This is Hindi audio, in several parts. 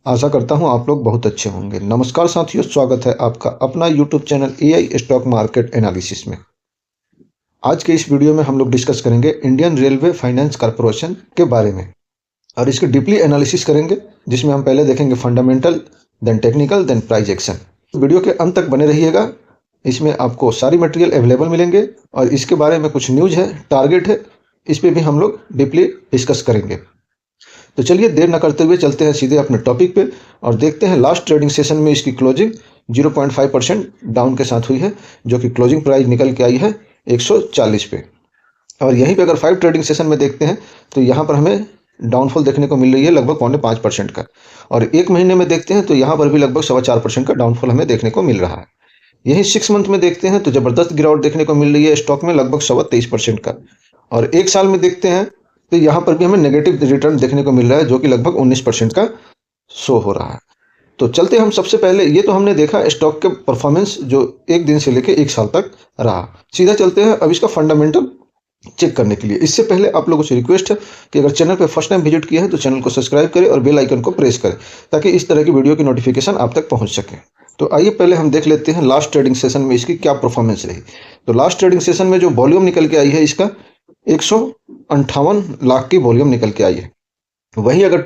आशा करता हूँ आप लोग बहुत अच्छे होंगे। नमस्कार साथियों, स्वागत है आपका अपना YouTube channel AI stock market analysis में। आज के इस वीडियो में हम लोग डिस्कस करेंगे इंडियन रेलवे फाइनेंस कॉर्पोरेशन के बारे में और इसके डीपली एनालिसिस करेंगे, जिसमें हम पहले देखेंगे fundamental, then technical, then price action. Video के अंत तक बने रहिएगा। इसमें आपको सारी मटेरियल अवेलेबल मिलेंगे और इसके बारे में कुछ न्यूज है, टारगेट है, इस पर भी हम लोग डीपली डिस्कस करेंगे। तो चलिए देर न करते हुए चलते हैं सीधे अपने टॉपिक पे और देखते हैं लास्ट ट्रेडिंग सेशन में इसकी क्लोजिंग 0.5% डाउन के साथ हुई है, जो कि क्लोजिंग प्राइस निकल के आई है 140 पे। और यहीं पे अगर 5 ट्रेडिंग सेशन में देखते हैं तो यहाँ पर हमें डाउनफॉल देखने को मिल रही है लगभग 0.5% का, और एक महीने में देखते हैं तो यहाँ पर भी लगभग 4.25% का डाउनफॉल हमें देखने को मिल रहा है। यही 6 मंथ में देखते हैं तो जबरदस्त गिरावट देखने को मिल रही है स्टॉक में लगभग 23% का, और एक साल में देखते हैं तो यहाँ पर भी हमें नेगेटिव रिटर्न देखने को मिल रहा है, जो कि लगभग 19% का शो हो रहा है। तो चलते हम सबसे पहले, ये तो हमने देखा स्टॉक के परफॉर्मेंस जो एक दिन से लेकर एक साल तक रहा। सीधा चलते हैं अब इसका फंडामेंटल चेक करने के लिए। इससे पहले आप लोगों से रिक्वेस्ट है कि अगर चैनल पर फर्स्ट टाइम विजिट किया है तो चैनल को सब्सक्राइब करें और बेल आइकन को प्रेस करें, ताकि इस तरह की वीडियो की नोटिफिकेशन आप तक पहुंच सके। तो आइए पहले हम देख लेते हैं लास्ट ट्रेडिंग सेशन में इसकी क्या परफॉर्मेंस रही। तो लास्ट ट्रेडिंग सेशन में जो वॉल्यूम निकल के आई है इसका 158 लाख की वॉल्यूम निकल के आई है। वहीं अगर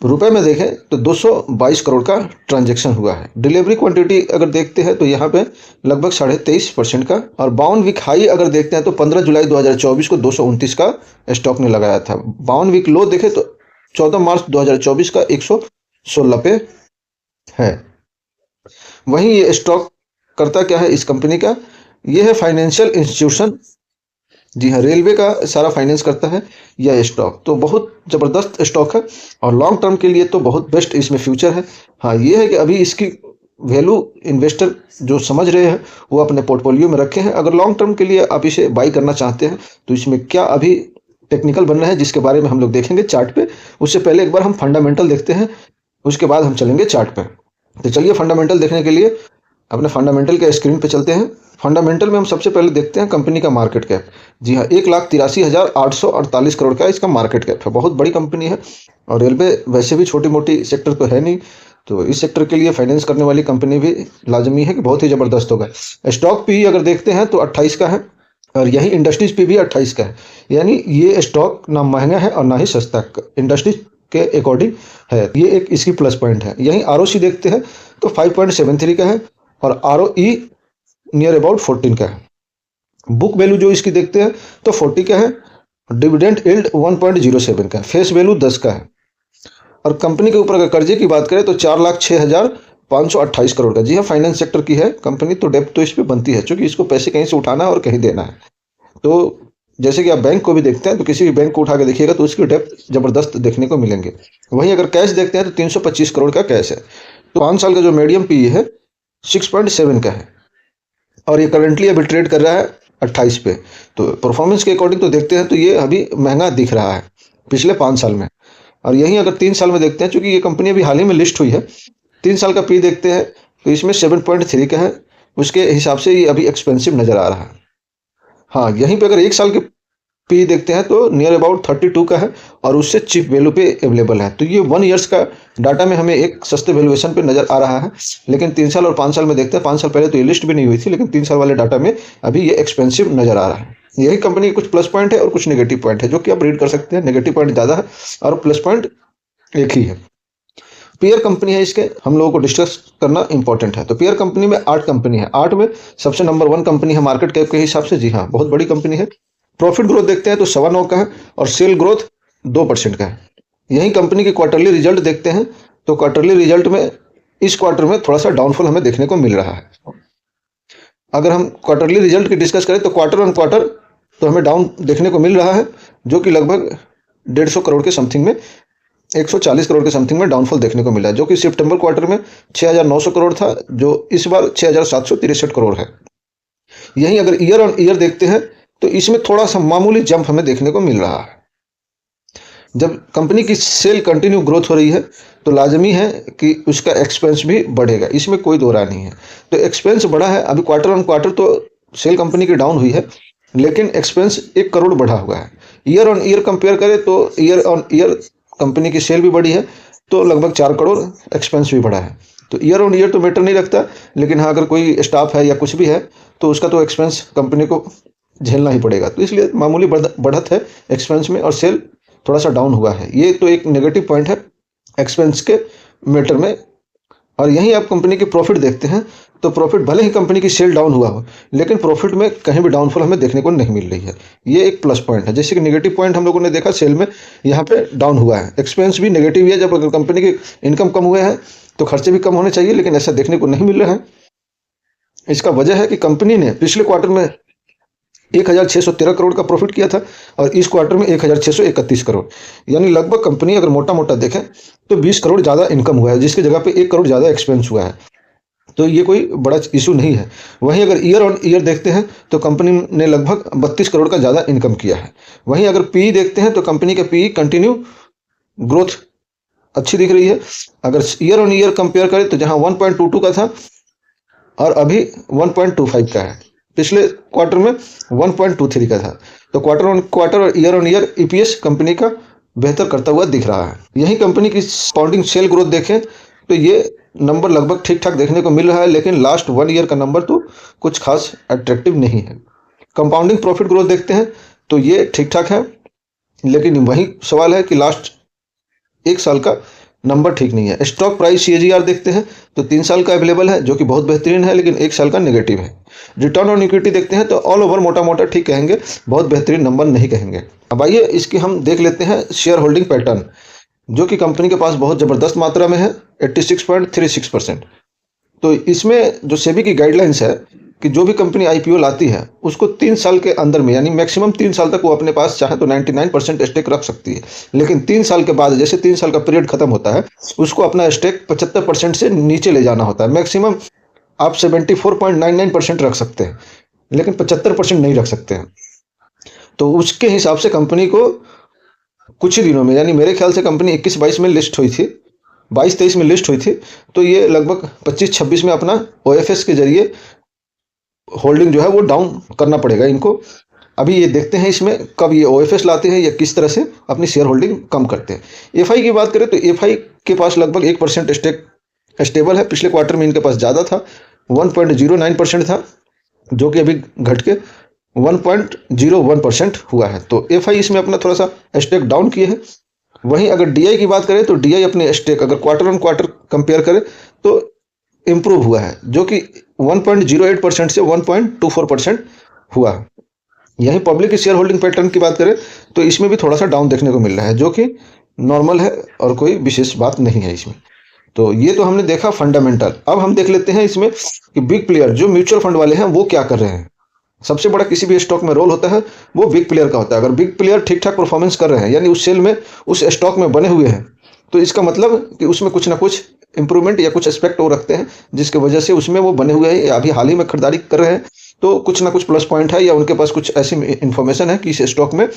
रुपए में देखें तो 222 करोड़ का ट्रांजैक्शन हुआ है। डिलीवरी क्वांटिटी अगर देखते हैं तो यहाँ पे लगभग 23.5% का, और बाउन वीक हाई अगर देखते हैं तो 15 जुलाई 2024 को 229 का स्टॉक ने लगाया था। बाउन वीक लो देखें तो 14 मार्च 2024 का 116 पे है। वहीं ये स्टॉक करता क्या है इस कंपनी का, ये है फाइनेंशियल इंस्टीट्यूशन। जी हाँ, रेलवे का सारा फाइनेंस करता है यह स्टॉक। तो बहुत ज़बरदस्त स्टॉक है और लॉन्ग टर्म के लिए तो बहुत बेस्ट इसमें फ्यूचर है। हाँ, ये है कि अभी इसकी वैल्यू इन्वेस्टर जो समझ रहे हैं वो अपने पोर्टफोलियो में रखे हैं। अगर लॉन्ग टर्म के लिए आप इसे बाई करना चाहते हैं तो इसमें क्या अभी टेक्निकल बन रहा है, जिसके बारे में हम लोग देखेंगे चार्ट पे। उससे पहले एक बार हम फंडामेंटल देखते हैं, उसके बाद हम चलेंगे चार्ट पे। तो चलिए फंडामेंटल देखने के लिए अपने फंडामेंटल के स्क्रीन पे चलते हैं। फंडामेंटल में हम सबसे पहले देखते हैं कंपनी का मार्केट कैप। जी हाँ, 1,83,848 करोड़ का इसका मार्केट कैप है। बहुत बड़ी कंपनी है और रेलवे वैसे भी छोटी मोटी सेक्टर तो है नहीं, तो इस सेक्टर के लिए फाइनेंस करने वाली कंपनी भी लाजमी है कि बहुत ही ज़बरदस्त होगा। स्टॉक पी अगर देखते हैं तो 28 का है, और यही इंडस्ट्रीज पी भी 28 का है। यानी ये स्टॉक ना महंगा है और ना ही सस्ता, इंडस्ट्रीज के अकॉर्डिंग है। ये एक इसकी प्लस पॉइंट है। यहीं आरओसी देखते हैं तो 5.73 का है और आरओई नियर अबाउट 14 का है। बुक वैल्यू जो इसकी देखते हैं तो 40 का है, डिविडेंड यील्ड 1.07 का है, फेस वैल्यू 10 का है। और कंपनी के ऊपर अगर कर्जे की बात करें तो 4,06,528 करोड़ का। जी हाँ, फाइनेंस सेक्टर की है कंपनी, तो डेप्थ तो इस पर बनती है, क्योंकि इसको पैसे कहीं से उठाना है और कहीं देना है। तो जैसे कि आप बैंक को भी देखते हैं तो किसी भी बैंक को उठा के देखिएगा तो उसकी डेप्थ जबरदस्त देखने को मिलेंगे। वहीं अगर कैश देखते हैं तो 325 करोड़ का कैश है। तो 5 साल का जो मीडियम पी है 6.7 का है, और ये करंटली अभी ट्रेड कर रहा है 28 पे। तो परफॉर्मेंस के अकॉर्डिंग तो देखते हैं तो ये अभी महंगा दिख रहा है पिछले 5 साल में। और यहीं अगर 3 साल में देखते हैं, चूंकि ये कंपनी अभी हाल ही में लिस्ट हुई है, 3 साल का पी देखते हैं तो इसमें 7.3 का है। उसके हिसाब से ये अभी एक्सपेंसिव नज़र आ रहा है। हाँ, यहीं पे अगर 1 साल के पी देखते हैं तो नियर अबाउट 32 का है, और उससे चीप वैल्यू पे अवेलेबल है। तो ये 1 ईयर्स का डाटा में हमें एक सस्ते वैल्यूएशन पे नजर आ रहा है। लेकिन 3 साल और 5 साल में देखते हैं, 5 साल पहले तो ये लिस्ट भी नहीं हुई थी, लेकिन 3 साल वाले डाटा में अभी ये एक्सपेंसिव नजर आ रहा है। यही कंपनी के कुछ प्लस पॉइंट है और कुछ नेगेटिव पॉइंट है, जो कि आप रीड कर सकते हैं। नेगेटिव पॉइंट ज़्यादा है और प्लस पॉइंट एक ही है। पेयर कंपनी है, इसके हम लोगों को डिस्कस करना इंपॉर्टेंट है। तो पेयर कंपनी में 8 कंपनी है, 8 में सबसे नंबर 1 कंपनी है मार्केट कैप के हिसाब से। जी हाँ, बहुत बड़ी कंपनी है। प्रॉफिट ग्रोथ देखते हैं तो 9.25 का है, और सेल ग्रोथ 2% का है। यही कंपनी के क्वार्टरली रिजल्ट देखते हैं तो क्वार्टरली रिजल्ट में इस क्वार्टर में थोड़ा सा डाउनफॉल हमें देखने को मिल रहा है। अगर हम क्वार्टरली रिजल्ट की डिस्कस करें तो क्वार्टर ऑन क्वार्टर तो हमें डाउन देखने को मिल रहा है, जो कि लगभग 150 करोड़ के समथिंग में, 140 करोड़ के समथिंग में डाउनफॉल देखने को मिला है, जो कि सितंबर क्वार्टर में 6,900 करोड़ था, जो इस बार 6,763 करोड़ है। यहीं अगर ईयर ऑन ईयर देखते हैं तो इसमें थोड़ा सा मामूली जंप हमें देखने को मिल रहा है। जब कंपनी की सेल कंटिन्यू ग्रोथ हो रही है तो लाजमी है कि उसका एक्सपेंस भी बढ़ेगा, इसमें कोई दो राय नहीं है। तो एक्सपेंस बढ़ा है। अभी क्वार्टर ऑन क्वार्टर तो सेल कंपनी की डाउन हुई है, लेकिन एक्सपेंस 1 करोड़ बढ़ा हुआ है। ईयर ऑन ईयर कंपेयर करें तो ईयर ऑन ईयर कंपनी की सेल भी बढ़ी है, तो लगभग 4 करोड़ एक्सपेंस भी बढ़ा है। तो ईयर ऑन ईयर तो मैटर नहीं रखता, लेकिन हाँ अगर कोई स्टाफ है या कुछ भी है तो उसका तो एक्सपेंस कंपनी को झेलना ही पड़ेगा। तो इसलिए मामूली बढ़त है एक्सपेंस में और सेल थोड़ा सा डाउन हुआ है। ये तो एक नेगेटिव पॉइंट है एक्सपेंस के मैटर में। और यहीं आप कंपनी की प्रॉफिट देखते हैं तो प्रॉफिट भले ही कंपनी की सेल डाउन हुआ हो, लेकिन प्रॉफिट में कहीं भी डाउनफॉल हमें देखने को नहीं मिल रही है। ये एक प्लस पॉइंट है। जैसे कि नेगेटिव पॉइंट हम लोगों ने देखा सेल में, यहाँ पे डाउन हुआ है। एक्सपेंस भी नेगेटिव है। जब अगर कंपनी की इनकम कम हुए हैं तो खर्चे भी कम होने चाहिए, लेकिन ऐसा देखने को नहीं मिल रहा है। इसका वजह है कि कंपनी ने पिछले क्वार्टर में 1613 करोड़ का प्रॉफिट किया था और इस क्वार्टर में 1631 करोड़, यानी लगभग कंपनी अगर मोटा मोटा देखें तो 20 करोड़ ज़्यादा इनकम हुआ है, जिसकी जगह पे 1 करोड़ ज़्यादा एक्सपेंस हुआ है। तो ये कोई बड़ा इशू नहीं है। वहीं अगर ईयर ऑन ईयर देखते हैं तो कंपनी ने लगभग 32 करोड़ का ज़्यादा इनकम किया है। वहीं अगर पीई देखते हैं तो कंपनी का पीई कंटिन्यू ग्रोथ अच्छी दिख रही है। अगर ईयर ऑन ईयर कंपेयर करें तो जहां 1.22 का था और अभी 1.25 का है, पिछले क्वार्टर में 1.23 का था। तो क्वार्टर ऑन क्वार्टर और year on year EPS company का बेहतर करता हुआ दिख रहा है। यही कंपनी की कंपाउंडिंग सेल ग्रोथ देखें तो ये नंबर लगभग ठीक ठाक देखने को मिल रहा है, लेकिन लास्ट 1 ईयर का नंबर तो कुछ खास अट्रैक्टिव नहीं है। कंपाउंडिंग प्रॉफिट ग्रोथ देखते हैं तो ये ठीक ठाक है, लेकिन वही सवाल है कि लास्ट 1 साल का नंबर ठीक नहीं है। स्टॉक प्राइस सीएजीआर देखते हैं तो 3 साल का अवेलेबल है, जो कि बहुत बेहतरीन है, लेकिन 1 साल का नेगेटिव है। रिटर्न ऑन इक्विटी देखते हैं तो ऑल ओवर मोटा मोटा ठीक कहेंगे, बहुत बेहतरीन नंबर नहीं कहेंगे। अब आइए इसकी हम देख लेते हैं शेयर होल्डिंग पैटर्न, जो कि कंपनी के पास बहुत ज़बरदस्त मात्रा में है, 86.36%। तो इसमें जो सेबी की गाइडलाइंस है कि जो भी कंपनी आईपीओ लाती है उसको 3 साल के अंदर में, यानी मैक्सिमम 3 साल तक वो अपने पास चाहे तो 99% स्टेक रख सकती है, लेकिन 3 साल के बाद जैसे 3 साल का पीरियड खत्म होता है उसको अपना स्टेक 75% से नीचे ले जाना होता है। मैक्सिमम आप 74.99% रख सकते हैं, लेकिन 75% नहीं रख सकते हैं। तो उसके हिसाब से कंपनी को कुछ ही दिनों में, यानी मेरे ख्याल से कंपनी 21-22 में लिस्ट हुई थी, 22-23 में लिस्ट हुई थी, तो ये लगभग 25-26 में अपना ओएफएस के जरिए होल्डिंग जो है वो डाउन करना पड़ेगा इनको। अभी ये देखते हैं इसमें कब ये ओएफएस लाते हैं या किस तरह से अपनी शेयर होल्डिंग कम करते हैं। एफआई की बात करें तो एफआई के पास लगभग 1% स्टेक स्टेबल है। पिछले क्वार्टर में इनके पास ज़्यादा था, 1.09% था, जो कि अभी घट के 1.01% हुआ है। तो एफआई इसमें अपना थोड़ा सा स्टेक डाउन किए हैं। वहीं अगर डीआई की बात करें तो डीआई अपने स्टेक अगर क्वार्टर ऑन क्वार्टर कंपेयर करें तो इम्प्रूव हुआ है, जो कि 1.08% से 1.24% हुआ। यही पब्लिक की शेयर होल्डिंग पैटर्न की बात करें तो इसमें भी थोड़ा सा डाउन देखने को मिल रहा है, जो कि नॉर्मल है और कोई विशेष बात नहीं है इसमें। तो ये तो हमने देखा फंडामेंटल। अब हम देख लेते हैं इसमें कि बिग प्लेयर जो म्यूचुअल फंड वाले हैं वो क्या कर रहे हैं। सबसे बड़ा किसी भी स्टॉक में रोल होता है वो बिग प्लेयर का होता है। अगर बिग प्लेयर ठीक ठाक परफॉर्मेंस कर रहे हैं, यानी उस सेल में उस स्टॉक में बने हुए हैं, तो इसका मतलब कि उसमें कुछ ना कुछ इंप्रूवमेंट या कुछ एस्पेक्ट वो रखते हैं जिसकी वजह से उसमें वो बने हुए हैं या अभी हाल ही में खरीदारी कर रहे हैं। तो कुछ ना कुछ प्लस पॉइंट है या उनके पास कुछ ऐसी इन्फॉर्मेशन है कि इस स्टॉक में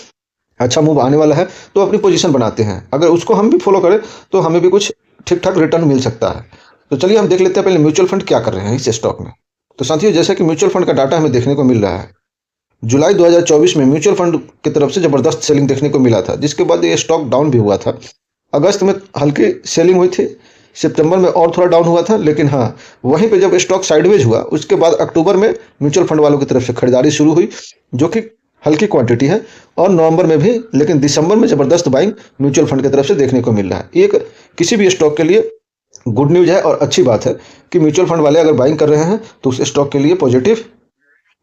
अच्छा मूव आने वाला है, तो अपनी पोजीशन बनाते हैं। अगर उसको हम भी फॉलो करें तो हमें भी कुछ ठीक ठाक रिटर्न मिल सकता है। तो चलिए हम देख लेते हैं पहले म्यूचुअल फंड क्या कर रहे हैं इस स्टॉक में। तो साथियों, जैसा कि म्यूचुअल फंड का डाटा हमें देखने को मिल रहा है, जुलाई 2024 में म्यूचुअल फंड की तरफ से जबरदस्त सेलिंग देखने को मिला था, जिसके बाद ये स्टॉक डाउन भी हुआ था। अगस्त में हल्की सेलिंग हुई थी, सितंबर में और थोड़ा डाउन हुआ था, लेकिन हाँ वहीं पे जब स्टॉक साइडवेज हुआ उसके बाद अक्टूबर में म्यूचुअल फंड वालों की तरफ से खरीदारी शुरू हुई, जो कि हल्की क्वांटिटी है, और नवंबर में भी, लेकिन दिसंबर में जबरदस्त बाइंग म्यूचुअल फंड की तरफ से देखने को मिल रहा है। एक किसी भी स्टॉक के लिए गुड न्यूज है और अच्छी बात है कि म्यूचुअल फंड वाले अगर बाइंग कर रहे हैं तो उस स्टॉक के लिए पॉजिटिव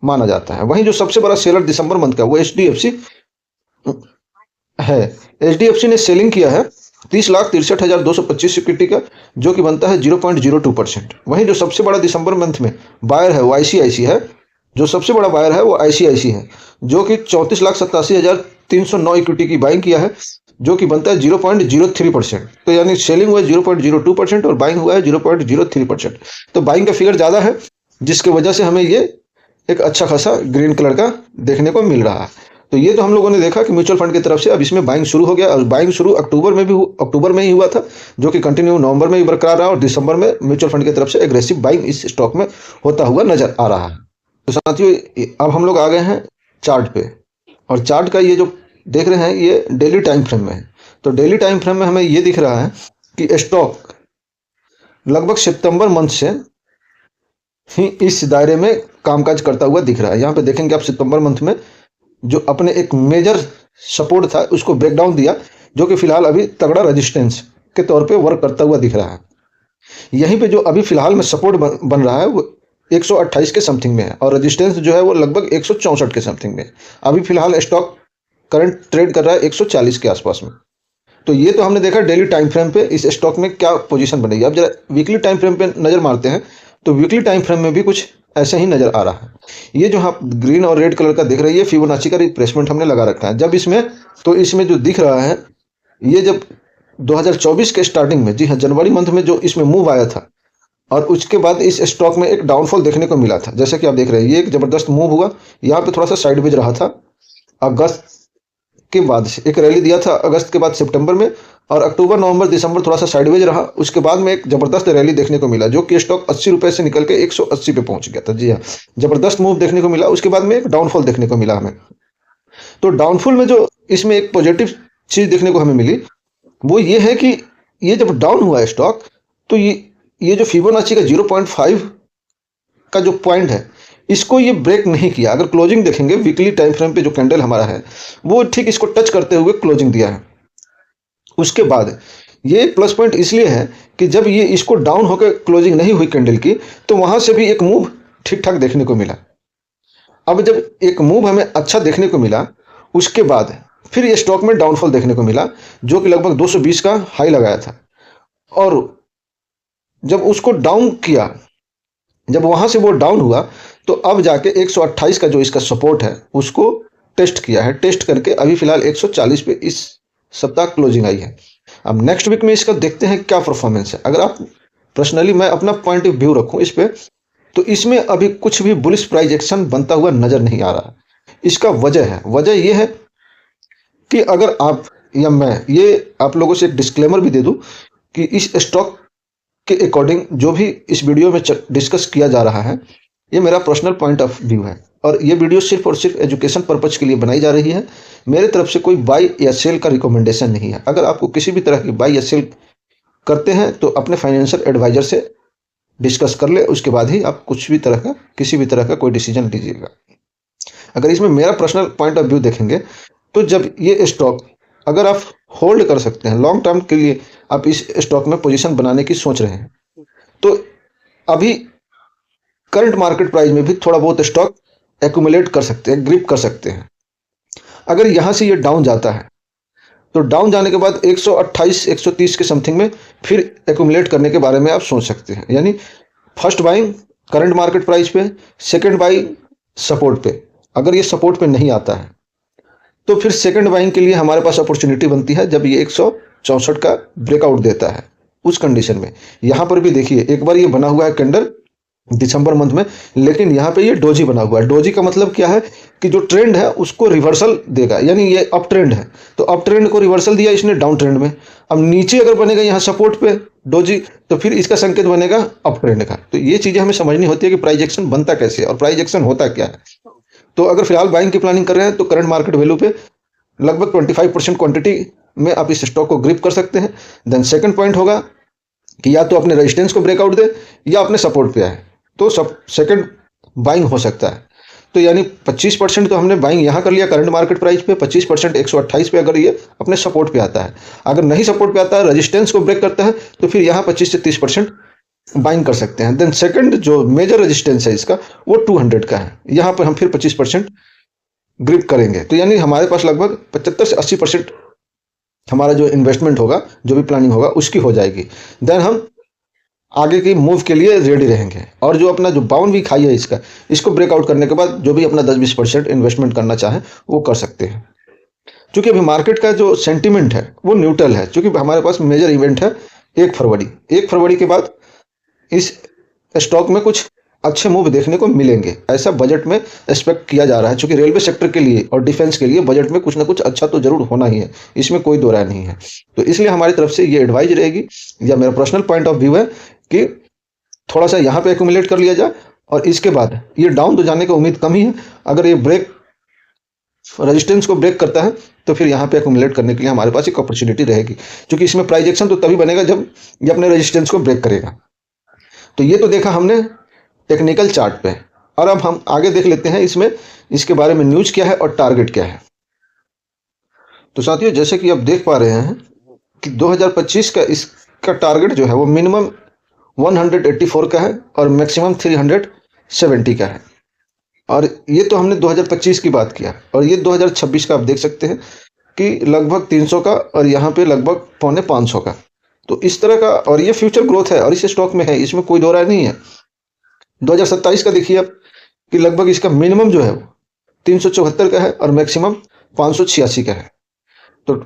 माना जाता है। वहीं जो सबसे बड़ा सेलर दिसंबर मंथ का वो एचडीएफसी है। एचडीएफसी ने सेलिंग किया है 30,63,225 सिक्योरिटी का, जो कि बनता है 0.02%। वहीं जो सबसे बड़ा दिसंबर मंथ में बायर है वो आईसीआईसी है। जो सबसे बड़ा बायर है वो आईसीआईसी है, जो कि 34,87,309 इक्विटी की बाइंग किया है, जो कि बनता है 0.03%। तो यानी सेलिंग हुआ है 0.02% और बाइंग हुआ है 0.03%। तो बाइंग का फिगर ज़्यादा है, जिसकी वजह से हमें ये एक अच्छा खासा ग्रीन कलर का देखने को मिल रहा है। तो ये तो हम लोगों ने देखा कि म्यूचुअल फंड की तरफ से अब इसमें बाइंग शुरू हो गया, और बाइंग शुरू अक्टूबर में ही हुआ था, जो कि कंटिन्यू नवंबर में ही बरकरार रहा, और दिसंबर में म्यूचुअल फंड की तरफ से एग्रेसिव बाइंग इस स्टॉक में होता हुआ नजर आ रहा है। तो साथियों, अब हम लोग आ गए हैं चार्ट पे, और चार्ट का ये जो देख रहे हैं ये डेली टाइम फ्रेम में है। तो डेली टाइम फ्रेम में हमें ये दिख रहा है कि स्टॉक लगभग सितंबर मंथ से ही इस दायरे में कामकाज करता हुआ दिख रहा है। यहाँ पे देखेंगे आप सितंबर मंथ में जो अपने एक मेजर सपोर्ट था उसको ब्रेकडाउन दिया, जो कि फिलहाल अभी तगड़ा रेजिस्टेंस के तौर पे वर्क करता हुआ दिख रहा है। यहीं पे जो अभी फिलहाल में सपोर्ट बन रहा है वो 128 के समथिंग में है और रेजिस्टेंस जो है वो लगभग 164 के समथिंग में है। अभी फिलहाल स्टॉक करंट ट्रेड कर रहा है 140 के आसपास में। तो ये तो हमने देखा डेली टाइम फ्रेम पे इस स्टॉक में क्या पोजीशन बनेगी। अब जरा वीकली टाइम फ्रेम पे नज़र मारते हैं तो वीकली टाइम फ्रेम में भी कुछ ऐसे ही नज़र आ रहा है। ये जो आप ग्रीन और रेड कलर का देख रहे हैं ये फिबोनाची का रिट्रेसमेंट हमने लगा रखा है। जब इसमें जो दिख रहा है ये जब 2024 के स्टार्टिंग में, जी हाँ, जनवरी मंथ में जो इसमें मूव आया था और उसके बाद इस स्टॉक में एक डाउनफॉल देखने को मिला था। जैसे कि आप देख रहे हैं ये एक जबरदस्त मूव हुआ, यहाँ पे थोड़ा सा साइडवेज रहा था। अगस्त के बाद से एक रैली दिया था, अगस्त के बाद सितंबर में, और अक्टूबर नवंबर दिसंबर थोड़ा सा साइडवेज रहा। उसके बाद में एक जबरदस्त रैली देखने को मिला जो कि स्टॉक 80 रुपए से निकल के 180 पे पहुंच गया था। जी हाँ, जबरदस्त मूव देखने को मिला। उसके बाद में एक डाउनफॉल देखने को मिला हमें। तो डाउनफॉल में जो इसमें एक पॉजिटिव चीज देखने को हमें मिली वो ये है कि ये जब डाउन हुआ है स्टॉक तो ये जो फिबोनाची का 0.5 का जो पॉइंट है इसको ये ब्रेक नहीं किया। अगर क्लोजिंग देखेंगे वीकली टाइम फ्रेम पे जो कैंडल हमारा है वो ठीक इसको टच करते हुए क्लोजिंग दिया है। उसके बाद ये प्लस पॉइंट इसलिए है कि जब ये इसको डाउन होकर क्लोजिंग नहीं हुई कैंडल की तो वहां से भी एक मूव ठीक ठाक देखने को मिला। अब जब एक मूव हमें अच्छा देखने को मिला उसके बाद फिर ये स्टॉक में डाउनफॉल देखने को मिला जो कि लगभग 220 का हाई लगाया था, और जब उसको डाउन किया, जब वहां से वो डाउन हुआ तो अब जाके 128 का जो इसका सपोर्ट है उसको टेस्ट किया है। टेस्ट करके अभी फिलहाल 140 पे इस सप्ताह क्लोजिंग आई है। अब नेक्स्ट वीक में इसका देखते हैं क्या परफॉर्मेंस है। अगर आप पर्सनली मैं अपना पॉइंट ऑफ व्यू रखूं इस पे तो इसमें अभी कुछ भी बुलिश प्राइस एक्शन बनता हुआ नजर नहीं आ रहा। इसका वजह ये है कि अगर आप या मैं ये आप लोगों से एक डिस्क्लेमर भी दे दूं कि इस स्टॉक के अकॉर्डिंग जो भी इस वीडियो में डिस्कस किया जा रहा है ये मेरा पर्सनल पॉइंट ऑफ व्यू है और ये वीडियो सिर्फ और सिर्फ एजुकेशन पर्पज के लिए बनाई जा रही है। मेरे तरफ से कोई बाई या सेल का रिकमेंडेशन नहीं है। अगर आपको किसी भी तरह की बाई या सेल करते हैं तो अपने फाइनेंशियल एडवाइजर से डिस्कस कर ले, उसके बाद ही आप किसी भी तरह का कोई डिसीजन लीजिएगा। अगर इसमें मेरा पर्सनल पॉइंट ऑफ व्यू देखेंगे तो जब ये स्टॉक अगर आप होल्ड कर सकते हैं लॉन्ग टर्म के लिए, आप इस स्टॉक में पोजीशन बनाने की सोच रहे हैं तो अभी करंट मार्केट प्राइस में भी थोड़ा बहुत स्टॉक एक्यूमुलेट कर सकते हैं, ग्रिप कर सकते हैं। अगर यहां से ये डाउन जाता है तो डाउन जाने के बाद 128 130 के समथिंग में फिर एक्यूमुलेट करने के बारे में आप सोच सकते हैं। यानी first buying current market price पे, सेकंड बाइंग सपोर्ट पे। अगर ये सपोर्ट पे नहीं आता है तो फिर सेकंड बाइंग के लिए हमारे पास अपॉर्चुनिटी बनती है जब ये 164 का ब्रेकआउट देता है। उस कंडीशन में यहां पर भी देखिए एक बार ये बना हुआ है कैंडल दिसंबर मंथ में, लेकिन यहाँ पे ये डोजी बना हुआ है। डोजी का मतलब क्या है कि जो ट्रेंड है उसको रिवर्सल देगा, यानी ये अप ट्रेंड है तो अप ट्रेंड को रिवर्सल दिया इसने डाउन ट्रेंड में। अब नीचे अगर बनेगा यहाँ सपोर्ट पे डोजी तो फिर इसका संकेत बनेगा अप ट्रेंड का। तो ये चीजें हमें समझनी होती है कि प्राइस एक्शन बनता कैसे है और प्राइस एक्शन होता क्या है। तो अगर फिलहाल बाइंग की प्लानिंग कर रहे हैं तो करंट मार्केट वैल्यू पे लगभग 25% क्वांटिटी में आप इस स्टॉक को ग्रिप कर सकते हैं। देन सेकंड पॉइंट होगा कि या तो अपने रेजिस्टेंस को ब्रेकआउट दे या अपने सपोर्ट पे आए तो सब सेकंड बाइंग हो सकता है। तो यानी 25% तो हमने बाइंग यहाँ कर लिया करंट मार्केट प्राइस पे, 25% 128 पे अगर ये अपने सपोर्ट पे आता है। अगर नहीं सपोर्ट पे आता है, रेजिस्टेंस को ब्रेक करता है तो फिर यहाँ 25 से 30% बाइंग कर सकते हैं। देन सेकंड जो मेजर रेजिस्टेंस है इसका वो 200 का है, यहाँ पर हम फिर 25% ग्रिप करेंगे। तो यानी हमारे पास लगभग 75 से 80% हमारा जो इन्वेस्टमेंट होगा, जो भी प्लानिंग होगा उसकी हो जाएगी। देन हम आगे की मूव के लिए रेडी रहेंगे और जो अपना जो बाउंड वीक हाई है इसको ब्रेकआउट करने के बाद जो भी अपना 10-20% इन्वेस्टमेंट करना चाहे वो कर सकते हैं। क्योंकि अभी मार्केट का जो सेंटीमेंट है वो न्यूट्रल है, क्योंकि हमारे पास मेजर इवेंट है 1 फरवरी के बाद इस स्टॉक में कुछ अच्छे मूव देखने को मिलेंगे, ऐसा बजट में एक्सपेक्ट किया जा रहा है। क्योंकि रेलवे सेक्टर के लिए और डिफेंस के लिए बजट में कुछ ना कुछ अच्छा तो जरूर होना ही है, इसमें कोई दो राय नहीं है। तो इसलिए हमारी तरफ से ये एडवाइज रहेगी या मेरा पर्सनल पॉइंट ऑफ व्यू है कि थोड़ा सा यहाँ पे एक्यूमुलेट कर लिया जाए और इसके बाद ये डाउन तो जाने की उम्मीद कम ही है। अगर ये ब्रेक रेजिस्टेंस को ब्रेक करता है तो फिर यहाँ पे एक्यूमुलेट करने के लिए हमारे पास एक अपॉर्चुनिटी रहेगी, क्योंकि इसमें प्राइस एक्शन तो तभी बनेगा जब ये अपने रेजिस्टेंस को ब्रेक करेगा। तो ये तो देखा हमने टेक्निकल चार्ट पे, और अब हम आगे देख लेते हैं इसमें इसके बारे में न्यूज क्या है और टारगेट क्या है। तो साथियों, जैसे कि आप देख पा रहे हैं कि 2025 का इसका टारगेट जो है वो मिनिमम 184 का है और मैक्सिमम 370 का है। और ये तो हमने 2025 की बात किया, और ये 2026 का आप देख सकते हैं कि लगभग 300 का और यहाँ पे लगभग 450 का। तो इस तरह का, और ये फ्यूचर ग्रोथ है और इस स्टॉक में है, इसमें कोई दो राय नहीं है। 2027 का देखिए आप कि लगभग इसका मिनिमम जो है वो 374 का है और मैक्सिमम 586 का है। तो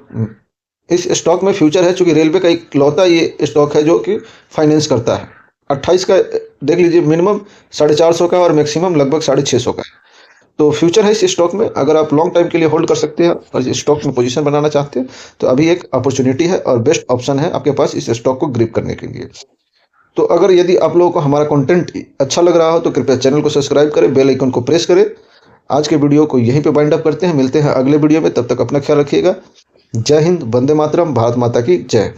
इस स्टॉक में फ्यूचर है, चूंकि रेलवे का एक लौता ये स्टॉक है जो कि फाइनेंस करता है। 28 का देख लीजिए, मिनिमम 450 का और मैक्सिमम लगभग 650 का है। तो फ्यूचर है इस स्टॉक में। अगर आप लॉन्ग टाइम के लिए होल्ड कर सकते हैं और इस स्टॉक में पोजीशन बनाना चाहते हैं तो अभी एक अपॉर्चुनिटी है और बेस्ट ऑप्शन है आपके पास इस स्टॉक को ग्रिप करने के लिए। तो अगर यदि आप लोगों को हमारा कंटेंट अच्छा लग रहा हो तो कृपया चैनल को सब्सक्राइब करें, बेल आइकन को प्रेस करें। आज के वीडियो को यहीं पे वाइंड अप करते हैं, मिलते हैं अगले वीडियो में। तब तक अपना ख्याल रखिएगा। जय हिंद, वंदे मातरम, भारत माता की जय।